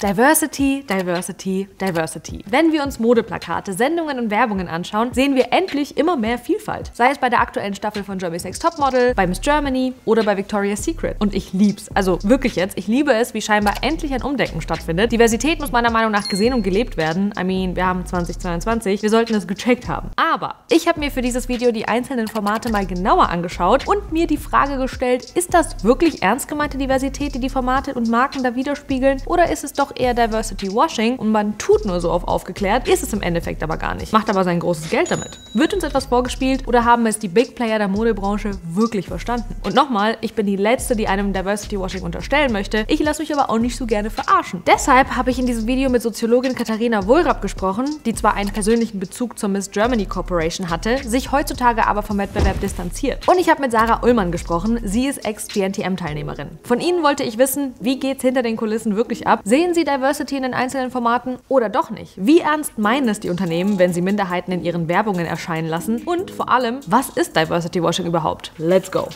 Diversity, Diversity, Diversity. Wenn wir uns Modeplakate, Sendungen und Werbungen anschauen, sehen wir endlich immer mehr Vielfalt. Sei es bei der aktuellen Staffel von Germany's Next Topmodel, bei Miss Germany oder bei Victoria's Secret. Und ich lieb's. Also wirklich jetzt, ich liebe es, wie scheinbar endlich ein Umdenken stattfindet. Diversität muss meiner Meinung nach gesehen und gelebt werden. I mean, wir haben 2022, wir sollten es gecheckt haben. Aber ich habe mir für dieses Video die einzelnen Formate mal genauer angeschaut und mir die Frage gestellt, ist das wirklich ernst gemeinte Diversität, die die Formate und Marken da widerspiegeln? Oder ist es doch eher Diversity Washing und man tut nur so auf aufgeklärt, ist es im Endeffekt aber gar nicht. Macht aber sein großes Geld damit. Wird uns etwas vorgespielt oder haben es die Big Player der Modebranche wirklich verstanden? Und nochmal, ich bin die Letzte, die einem Diversity Washing unterstellen möchte. Ich lasse mich aber auch nicht so gerne verarschen. Deshalb habe ich in diesem Video mit Soziologin Katharina Wohlrab gesprochen, die zwar einen persönlichen Bezug zur Miss Germany Corporation hatte, sich heutzutage aber vom Wettbewerb distanziert. Und ich habe mit Sarah Ullmann gesprochen, sie ist Ex-GNTM-Teilnehmerin. Von ihnen wollte ich wissen, wie geht's hinter den Kulissen wirklich ab? Sehen sie Diversity in den einzelnen Formaten oder doch nicht? Wie ernst meinen es die Unternehmen, wenn sie Minderheiten in ihren Werbungen erscheinen lassen? Und vor allem, was ist Diversity Washing überhaupt? Let's go!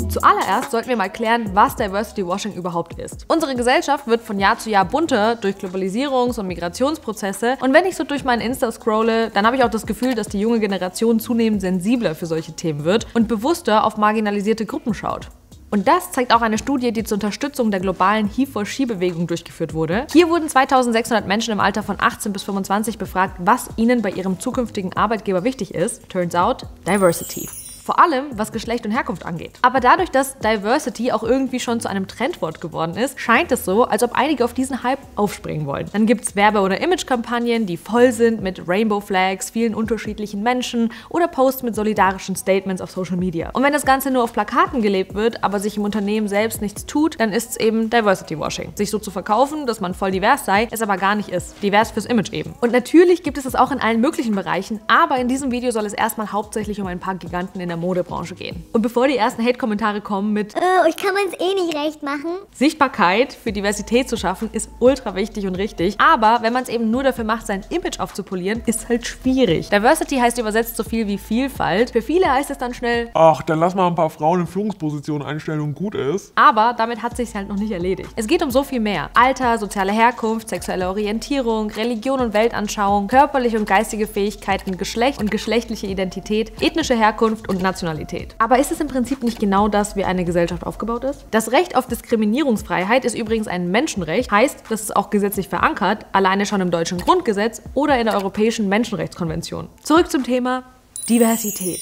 Zuallererst sollten wir mal klären, was Diversity Washing überhaupt ist. Unsere Gesellschaft wird von Jahr zu Jahr bunter durch Globalisierungs- und Migrationsprozesse und wenn ich so durch meinen Insta scrolle, dann habe ich auch das Gefühl, dass die junge Generation zunehmend sensibler für solche Themen wird und bewusster auf marginalisierte Gruppen schaut. Und das zeigt auch eine Studie, die zur Unterstützung der globalen He-for-She-Bewegung durchgeführt wurde. Hier wurden 2600 Menschen im Alter von 18 bis 25 befragt, was ihnen bei ihrem zukünftigen Arbeitgeber wichtig ist. Turns out, Diversity. Vor allem, was Geschlecht und Herkunft angeht. Aber dadurch, dass Diversity auch irgendwie schon zu einem Trendwort geworden ist, scheint es so, als ob einige auf diesen Hype aufspringen wollen. Dann gibt es Werbe- oder Imagekampagnen, die voll sind mit Rainbow Flags, vielen unterschiedlichen Menschen oder Posts mit solidarischen Statements auf Social Media. Und wenn das Ganze nur auf Plakaten gelebt wird, aber sich im Unternehmen selbst nichts tut, dann ist es eben Diversity Washing. Sich so zu verkaufen, dass man voll divers sei, es aber gar nicht ist. Divers fürs Image eben. Und natürlich gibt es das auch in allen möglichen Bereichen, aber in diesem Video soll es erstmal hauptsächlich um ein paar Giganten in der Modebranche gehen. Und bevor die ersten Hate-Kommentare kommen mit ich kann mir es eh nicht recht machen. Sichtbarkeit für Diversität zu schaffen, ist ultra wichtig und richtig. Aber wenn man es eben nur dafür macht, sein Image aufzupolieren, ist halt schwierig. Diversity heißt übersetzt so viel wie Vielfalt. Für viele heißt es dann schnell, ach, dann lass mal ein paar Frauen in Führungspositionen einstellen und gut ist. Aber damit hat sich halt noch nicht erledigt. Es geht um so viel mehr. Alter, soziale Herkunft, sexuelle Orientierung, Religion und Weltanschauung, körperliche und geistige Fähigkeiten, Geschlecht und geschlechtliche Identität, ethnische Herkunft und Nationalität. Aber ist es im Prinzip nicht genau das, wie eine Gesellschaft aufgebaut ist? Das Recht auf Diskriminierungsfreiheit ist übrigens ein Menschenrecht, heißt, das ist auch gesetzlich verankert, alleine schon im deutschen Grundgesetz oder in der Europäischen Menschenrechtskonvention. Zurück zum Thema Diversität.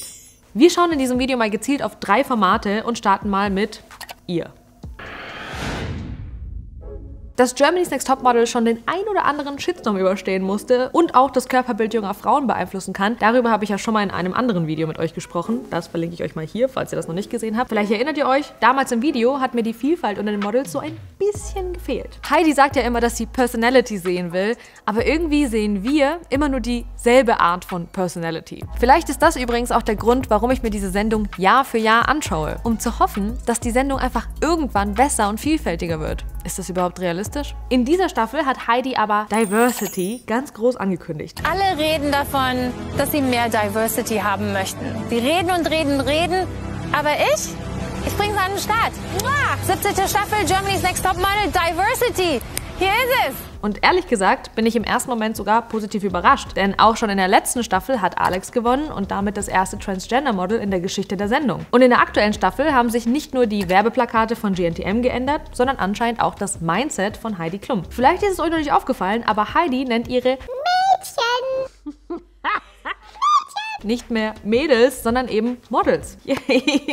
Wir schauen in diesem Video mal gezielt auf 3 Formate und starten mal mit ihr. Dass Germany's Next Topmodel schon den ein oder anderen Shitstorm überstehen musste und auch das Körperbild junger Frauen beeinflussen kann, darüber habe ich ja schon mal in einem anderen Video mit euch gesprochen. Das verlinke ich euch mal hier, falls ihr das noch nicht gesehen habt. Vielleicht erinnert ihr euch, damals im Video hat mir die Vielfalt unter den Models so ein bisschen gefehlt. Heidi sagt ja immer, dass sie Personality sehen will, aber irgendwie sehen wir immer nur dieselbe Art von Personality. Vielleicht ist das übrigens auch der Grund, warum ich mir diese Sendung Jahr für Jahr anschaue, um zu hoffen, dass die Sendung einfach irgendwann besser und vielfältiger wird. Ist das überhaupt realistisch? In dieser Staffel hat Heidi aber Diversity ganz groß angekündigt. Alle reden davon, dass sie mehr Diversity haben möchten. Sie reden und reden und reden, aber ich bring's an den Start. 17. Staffel Germany's Next Topmodel Diversity. Hier ist es. Und ehrlich gesagt bin ich im ersten Moment sogar positiv überrascht, denn auch schon in der letzten Staffel hat Alex gewonnen und damit das erste Transgender-Model in der Geschichte der Sendung. Und in der aktuellen Staffel haben sich nicht nur die Werbeplakate von GNTM geändert, sondern anscheinend auch das Mindset von Heidi Klum. Vielleicht ist es euch noch nicht aufgefallen, aber Heidi nennt ihre Mädchen nicht mehr Mädels, sondern eben Models. Yay!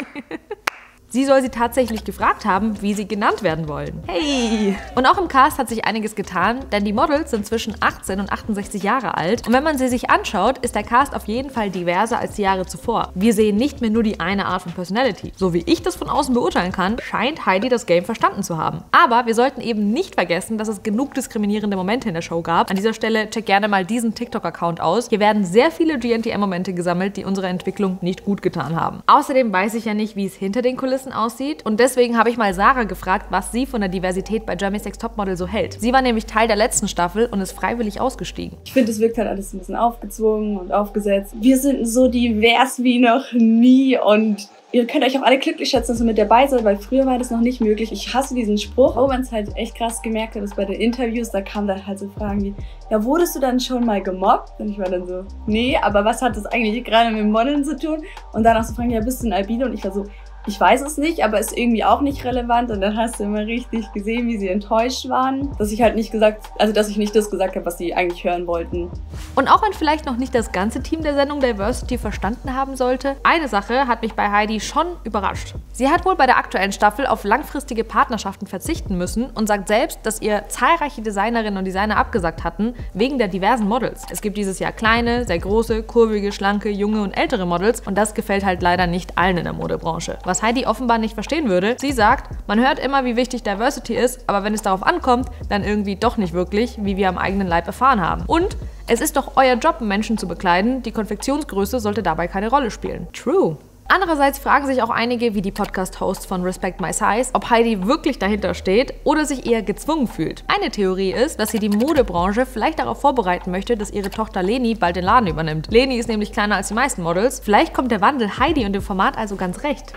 Sie soll sie tatsächlich gefragt haben, wie sie genannt werden wollen. Hey! Und auch im Cast hat sich einiges getan, denn die Models sind zwischen 18 und 68 Jahre alt. Und wenn man sie sich anschaut, ist der Cast auf jeden Fall diverser als die Jahre zuvor. Wir sehen nicht mehr nur die eine Art von Personality. So wie ich das von außen beurteilen kann, scheint Heidi das Game verstanden zu haben. Aber wir sollten eben nicht vergessen, dass es genug diskriminierende Momente in der Show gab. An dieser Stelle check gerne mal diesen TikTok-Account aus. Hier werden sehr viele GNTM-Momente gesammelt, die unserer Entwicklung nicht gut getan haben. Außerdem weiß ich ja nicht, wie es hinter den Kulissen angefressen aussieht. Und deswegen habe ich mal Sarah gefragt, was sie von der Diversität bei Germany's Next Topmodel so hält. Sie war nämlich Teil der letzten Staffel und ist freiwillig ausgestiegen. Ich finde, es wirkt halt alles ein bisschen aufgezwungen und aufgesetzt. Wir sind so divers wie noch nie und ihr könnt euch auch alle glücklich schätzen, dass ihr mit dabei seid, weil früher war das noch nicht möglich. Ich hasse diesen Spruch, wo man es halt echt krass gemerkt hat, dass bei den Interviews, da kamen dann halt so Fragen wie, ja, wurdest du dann schon mal gemobbt? Und ich war dann so, nee, aber was hat das eigentlich gerade mit Modeln zu tun? Und dann auch so fragen, ja, bist du ein Albino? Und ich war so, ich weiß es nicht, aber ist irgendwie auch nicht relevant. Und dann hast du immer richtig gesehen, wie sie enttäuscht waren, dass ich halt nicht dass ich nicht das gesagt habe, was sie eigentlich hören wollten. Und auch wenn vielleicht noch nicht das ganze Team der Sendung Diversity verstanden haben sollte, eine Sache hat mich bei Heidi schon überrascht. Sie hat wohl bei der aktuellen Staffel auf langfristige Partnerschaften verzichten müssen und sagt selbst, dass ihr zahlreiche Designerinnen und Designer abgesagt hatten, wegen der diversen Models. Es gibt dieses Jahr kleine, sehr große, kurvige, schlanke, junge und ältere Models und das gefällt halt leider nicht allen in der Modebranche. Was Heidi offenbar nicht verstehen würde. Sie sagt, man hört immer, wie wichtig Diversity ist, aber wenn es darauf ankommt, dann irgendwie doch nicht wirklich, wie wir am eigenen Leib erfahren haben. Und es ist doch euer Job, Menschen zu bekleiden. Die Konfektionsgröße sollte dabei keine Rolle spielen. True. Andererseits fragen sich auch einige, wie die Podcast-Hosts von Respect My Size, ob Heidi wirklich dahinter steht oder sich eher gezwungen fühlt. Eine Theorie ist, dass sie die Modebranche vielleicht darauf vorbereiten möchte, dass ihre Tochter Leni bald den Laden übernimmt. Leni ist nämlich kleiner als die meisten Models. Vielleicht kommt der Wandel Heidi und dem Format also ganz recht.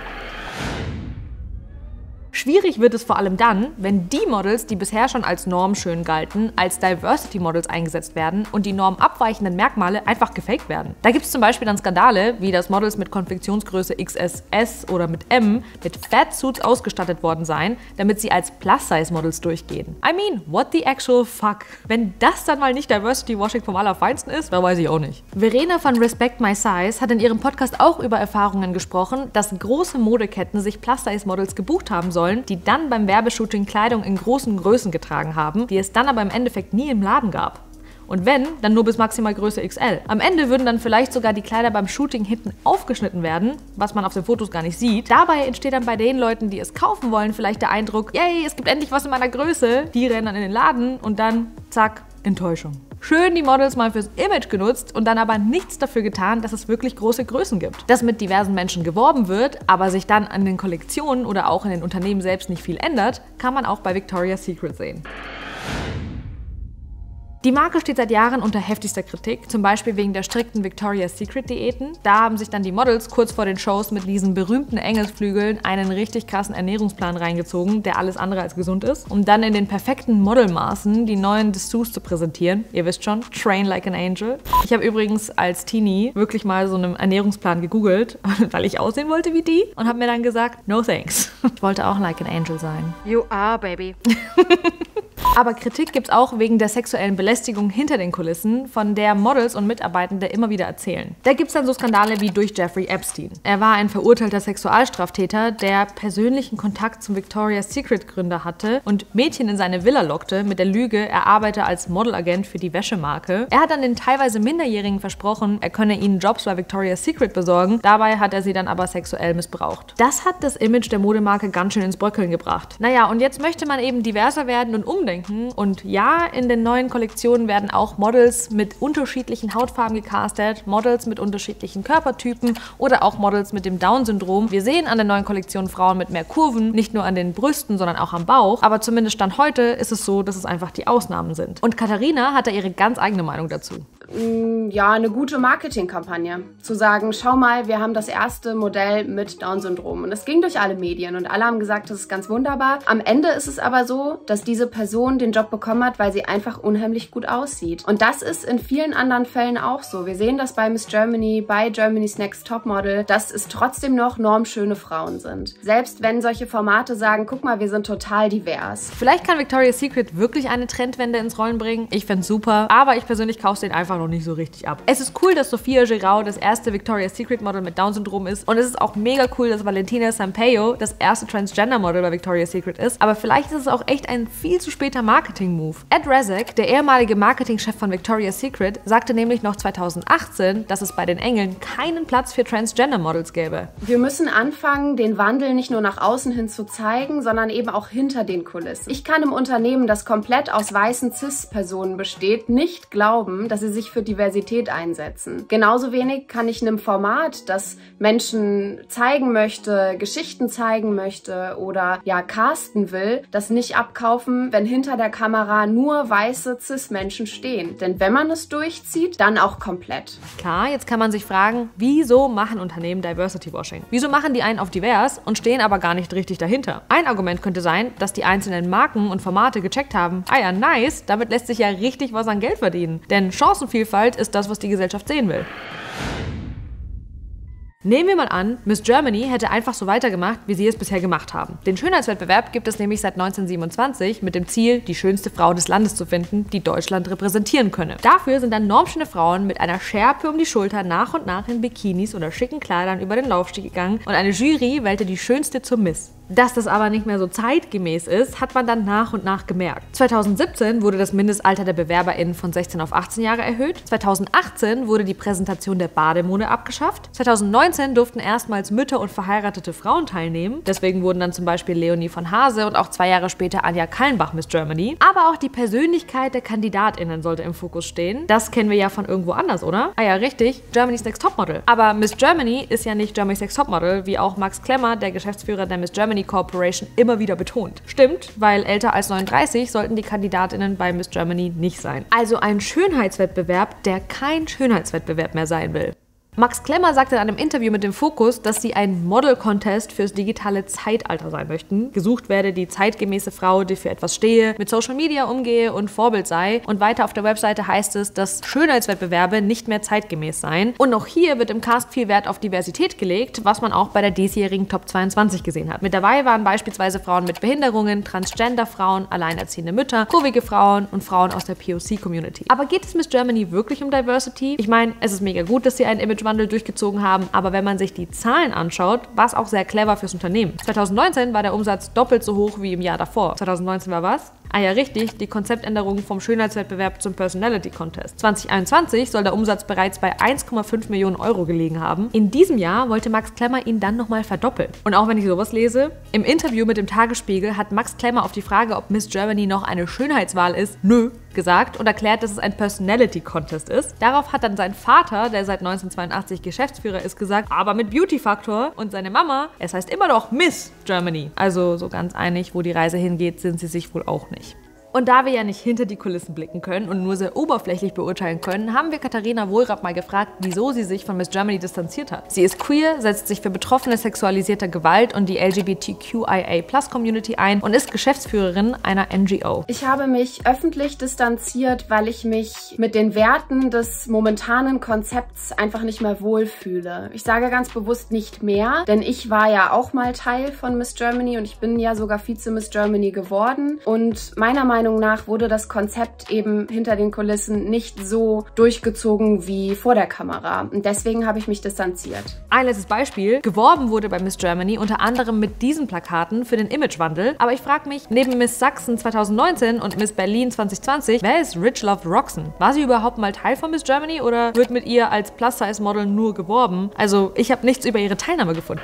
Schwierig wird es vor allem dann, wenn die Models, die bisher schon als normschön galten, als Diversity-Models eingesetzt werden und die normabweichenden Merkmale einfach gefaked werden. Da gibt es zum Beispiel dann Skandale, wie dass Models mit Konfektionsgröße XS oder mit M mit Fatsuits ausgestattet worden seien, damit sie als Plus-Size-Models durchgehen. I mean, what the actual fuck? Wenn das dann mal nicht Diversity-Washing vom Allerfeinsten ist, da weiß ich auch nicht. Verena von Respect My Size hat in ihrem Podcast auch über Erfahrungen gesprochen, dass große Modeketten sich Plus-Size-Models gebucht haben sollen, die dann beim Werbeshooting Kleidung in großen Größen getragen haben, die es dann aber im Endeffekt nie im Laden gab. Und wenn, dann nur bis maximal Größe XL. Am Ende würden dann vielleicht sogar die Kleider beim Shooting hinten aufgeschnitten werden, was man auf den Fotos gar nicht sieht. Dabei entsteht dann bei den Leuten, die es kaufen wollen, vielleicht der Eindruck, yay, es gibt endlich was in meiner Größe. Die rennen dann in den Laden und dann, zack, Enttäuschung. Schön die Models mal fürs Image genutzt und dann aber nichts dafür getan, dass es wirklich große Größen gibt. Dass mit diversen Menschen geworben wird, aber sich dann an den Kollektionen oder auch in den Unternehmen selbst nicht viel ändert, kann man auch bei Victoria's Secret sehen. Die Marke steht seit Jahren unter heftigster Kritik, zum Beispiel wegen der strikten Victoria's Secret Diäten. Da haben sich dann die Models kurz vor den Shows mit diesen berühmten Engelsflügeln einen richtig krassen Ernährungsplan reingezogen, der alles andere als gesund ist, um dann in den perfekten Modelmaßen die neuen Dessous zu präsentieren. Ihr wisst schon, train like an angel. Ich habe übrigens als Teenie wirklich mal so einen Ernährungsplan gegoogelt, weil ich aussehen wollte wie die und habe mir dann gesagt, no thanks. Ich wollte auch like an angel sein. You are, baby. Aber Kritik gibt es auch wegen der sexuellen Belästigung hinter den Kulissen, von der Models und Mitarbeitende immer wieder erzählen. Da gibt es dann so Skandale wie durch Jeffrey Epstein. Er war ein verurteilter Sexualstraftäter, der persönlichen Kontakt zum Victoria's Secret Gründer hatte und Mädchen in seine Villa lockte mit der Lüge, er arbeite als Modelagent für die Wäschemarke. Er hat dann den teilweise Minderjährigen versprochen, er könne ihnen Jobs bei Victoria's Secret besorgen, dabei hat er sie dann aber sexuell missbraucht. Das hat das Image der Modemarke ganz schön ins Bröckeln gebracht. Naja, und jetzt möchte man eben diverser werden und umdenken. Und ja, in den neuen Kollektionen werden auch Models mit unterschiedlichen Hautfarben gecastet, Models mit unterschiedlichen Körpertypen oder auch Models mit dem Down-Syndrom. Wir sehen an den neuen Kollektionen Frauen mit mehr Kurven, nicht nur an den Brüsten, sondern auch am Bauch. Aber zumindest Stand heute ist es so, dass es einfach die Ausnahmen sind. Und Katharina hat da ihre ganz eigene Meinung dazu. Ja, eine gute Marketingkampagne. Zu sagen, schau mal, wir haben das erste Modell mit Down-Syndrom. Und es ging durch alle Medien und alle haben gesagt, das ist ganz wunderbar. Am Ende ist es aber so, dass diese Person den Job bekommen hat, weil sie einfach unheimlich gut aussieht. Und das ist in vielen anderen Fällen auch so. Wir sehen das bei Miss Germany, bei Germany's Next Topmodel, dass es trotzdem noch normschöne Frauen sind. Selbst wenn solche Formate sagen, guck mal, wir sind total divers. Vielleicht kann Victoria's Secret wirklich eine Trendwende ins Rollen bringen. Ich fände es super, aber ich persönlich kaufe es den einfach noch nicht so richtig ab. Es ist cool, dass Sophia Giraud das erste Victoria's Secret Model mit Down-Syndrom ist und es ist auch mega cool, dass Valentina Sampaio das erste Transgender-Model bei Victoria's Secret ist, aber vielleicht ist es auch echt ein viel zu später Marketing-Move. Ed Rezek, der ehemalige Marketingchef von Victoria's Secret, sagte nämlich noch 2018, dass es bei den Engeln keinen Platz für Transgender-Models gäbe. Wir müssen anfangen, den Wandel nicht nur nach außen hin zu zeigen, sondern eben auch hinter den Kulissen. Ich kann im Unternehmen, das komplett aus weißen Cis-Personen besteht, nicht glauben, dass sie sich sich für Diversität einsetzen. Genauso wenig kann ich einem Format, das Menschen zeigen möchte, Geschichten zeigen möchte oder ja casten will, das nicht abkaufen, wenn hinter der Kamera nur weiße Cis-Menschen stehen. Denn wenn man es durchzieht, dann auch komplett. Klar, jetzt kann man sich fragen, wieso machen Unternehmen Diversity-Washing? Wieso machen die einen auf divers und stehen aber gar nicht richtig dahinter? Ein Argument könnte sein, dass die einzelnen Marken und Formate gecheckt haben, ah ja, nice, damit lässt sich ja richtig was an Geld verdienen. Denn Chancenvielfalt ist das, was die Gesellschaft sehen will. Nehmen wir mal an, Miss Germany hätte einfach so weitergemacht, wie sie es bisher gemacht haben. Den Schönheitswettbewerb gibt es nämlich seit 1927 mit dem Ziel, die schönste Frau des Landes zu finden, die Deutschland repräsentieren könne. Dafür sind dann normschöne Frauen mit einer Schärpe um die Schulter nach und nach in Bikinis oder schicken Kleidern über den Laufsteg gegangen und eine Jury wählte die schönste zur Miss. Dass das aber nicht mehr so zeitgemäß ist, hat man dann nach und nach gemerkt. 2017 wurde das Mindestalter der BewerberInnen von 16 auf 18 Jahre erhöht. 2018 wurde die Präsentation der Bademode abgeschafft. 2019 durften erstmals Mütter und verheiratete Frauen teilnehmen. Deswegen wurden dann zum Beispiel Leonie von Hase und auch 2 Jahre später Anja Kallenbach Miss Germany. Aber auch die Persönlichkeit der KandidatInnen sollte im Fokus stehen. Das kennen wir ja von irgendwo anders, oder? Ah ja, richtig, Germany's Next Topmodel. Aber Miss Germany ist ja nicht Germany's Next Topmodel, wie auch Max Klemmer, der Geschäftsführer der Miss Germany Corporation, immer wieder betont. Stimmt, weil älter als 39 sollten die KandidatInnen bei Miss Germany nicht sein. Also ein Schönheitswettbewerb, der kein Schönheitswettbewerb mehr sein will. Max Klemmer sagte in einem Interview mit dem Fokus, dass sie ein Model-Contest fürs digitale Zeitalter sein möchten. Gesucht werde die zeitgemäße Frau, die für etwas stehe, mit Social Media umgehe und Vorbild sei. Und weiter auf der Webseite heißt es, dass Schönheitswettbewerbe nicht mehr zeitgemäß seien. Und auch hier wird im Cast viel Wert auf Diversität gelegt, was man auch bei der diesjährigen Top 22 gesehen hat. Mit dabei waren beispielsweise Frauen mit Behinderungen, Transgender-Frauen, alleinerziehende Mütter, kurvige Frauen und Frauen aus der POC-Community. Aber geht es Miss Germany wirklich um Diversity? Ich meine, es ist mega gut, dass sie ein Imagewandel durchgezogen haben, aber wenn man sich die Zahlen anschaut, war es auch sehr clever fürs Unternehmen. 2019 war der Umsatz doppelt so hoch wie im Jahr davor. 2019 war was? Ah ja, richtig, die Konzeptänderung vom Schönheitswettbewerb zum Personality Contest. 2021 soll der Umsatz bereits bei 1,5 Millionen Euro gelegen haben. In diesem Jahr wollte Max Klemmer ihn dann nochmal verdoppeln. Und auch wenn ich sowas lese, im Interview mit dem Tagesspiegel hat Max Klemmer auf die Frage, ob Miss Germany noch eine Schönheitswahl ist, nö, gesagt und erklärt, dass es ein Personality Contest ist. Darauf hat dann sein Vater, der seit 1982 Geschäftsführer ist, gesagt, aber mit Beauty-Faktor, und seine Mama, es heißt immer noch Miss Germany. Also so ganz einig, wo die Reise hingeht, sind sie sich wohl auch nicht. Und da wir ja nicht hinter die Kulissen blicken können und nur sehr oberflächlich beurteilen können, haben wir Katharina Wohlrab mal gefragt, wieso sie sich von Miss Germany distanziert hat. Sie ist queer, setzt sich für Betroffene sexualisierter Gewalt und die LGBTQIA+-Community ein und ist Geschäftsführerin einer NGO. Ich habe mich öffentlich distanziert, weil ich mich mit den Werten des momentanen Konzepts einfach nicht mehr wohlfühle. Ich sage ganz bewusst nicht mehr, denn ich war ja auch mal Teil von Miss Germany und ich bin ja sogar Vize-Miss Germany geworden. Und meiner Meinung nach wurde das Konzept eben hinter den Kulissen nicht so durchgezogen wie vor der Kamera. Und deswegen habe ich mich distanziert. Ein letztes Beispiel. Geworben wurde bei Miss Germany unter anderem mit diesen Plakaten für den Imagewandel. Aber ich frage mich, neben Miss Sachsen 2019 und Miss Berlin 2020, wer ist Rich Love Roxanne? War sie überhaupt mal Teil von Miss Germany oder wird mit ihr als Plus-Size-Model nur geworben? Also ich habe nichts über ihre Teilnahme gefunden.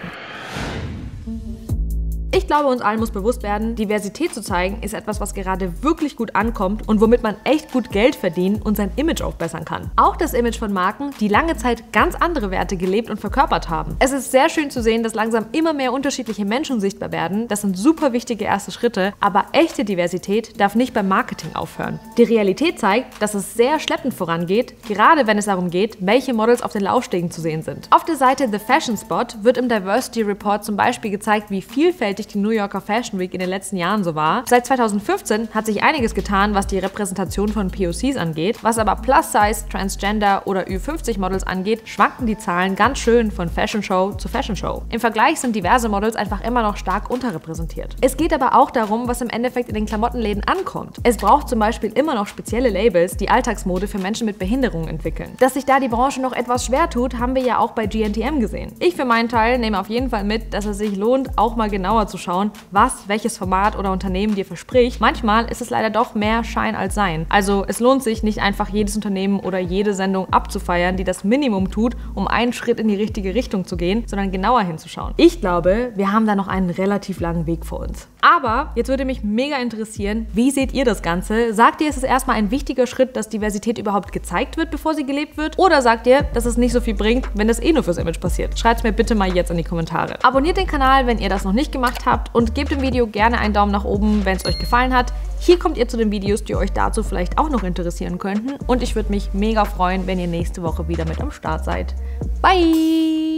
Ich glaube, uns allen muss bewusst werden, Diversität zu zeigen ist etwas, was gerade wirklich gut ankommt und womit man echt gut Geld verdienen und sein Image aufbessern kann. Auch das Image von Marken, die lange Zeit ganz andere Werte gelebt und verkörpert haben. Es ist sehr schön zu sehen, dass langsam immer mehr unterschiedliche Menschen sichtbar werden. Das sind super wichtige erste Schritte, aber echte Diversität darf nicht beim Marketing aufhören. Die Realität zeigt, dass es sehr schleppend vorangeht, gerade wenn es darum geht, welche Models auf den Laufstegen zu sehen sind. Auf der Seite The Fashion Spot wird im Diversity Report zum Beispiel gezeigt, wie vielfältig die New Yorker Fashion Week in den letzten Jahren so war. Seit 2015 hat sich einiges getan, was die Repräsentation von POCs angeht. Was aber Plus-Size, Transgender oder Ü50-Models angeht, schwanken die Zahlen ganz schön von Fashion Show zu Fashion Show. Im Vergleich sind diverse Models einfach immer noch stark unterrepräsentiert. Es geht aber auch darum, was im Endeffekt in den Klamottenläden ankommt. Es braucht zum Beispiel immer noch spezielle Labels, die Alltagsmode für Menschen mit Behinderungen entwickeln. Dass sich da die Branche noch etwas schwer tut, haben wir ja auch bei GNTM gesehen. Ich für meinen Teil nehme auf jeden Fall mit, dass es sich lohnt, auch mal genauer zu schauen, was welches Format oder Unternehmen dir verspricht. Manchmal ist es leider doch mehr Schein als Sein. Also es lohnt sich nicht einfach jedes Unternehmen oder jede Sendung abzufeiern, die das Minimum tut, um einen Schritt in die richtige Richtung zu gehen, sondern genauer hinzuschauen. Ich glaube, wir haben da noch einen relativ langen Weg vor uns. Aber jetzt würde mich mega interessieren, wie seht ihr das Ganze? Sagt ihr, es ist erstmal ein wichtiger Schritt, dass Diversität überhaupt gezeigt wird, bevor sie gelebt wird? Oder sagt ihr, dass es nicht so viel bringt, wenn das eh nur fürs Image passiert? Schreibt es mir bitte mal jetzt in die Kommentare. Abonniert den Kanal, wenn ihr das noch nicht gemacht habt und gebt dem Video gerne einen Daumen nach oben, wenn es euch gefallen hat. Hier kommt ihr zu den Videos, die euch dazu vielleicht auch noch interessieren könnten. Und ich würde mich mega freuen, wenn ihr nächste Woche wieder mit am Start seid. Bye!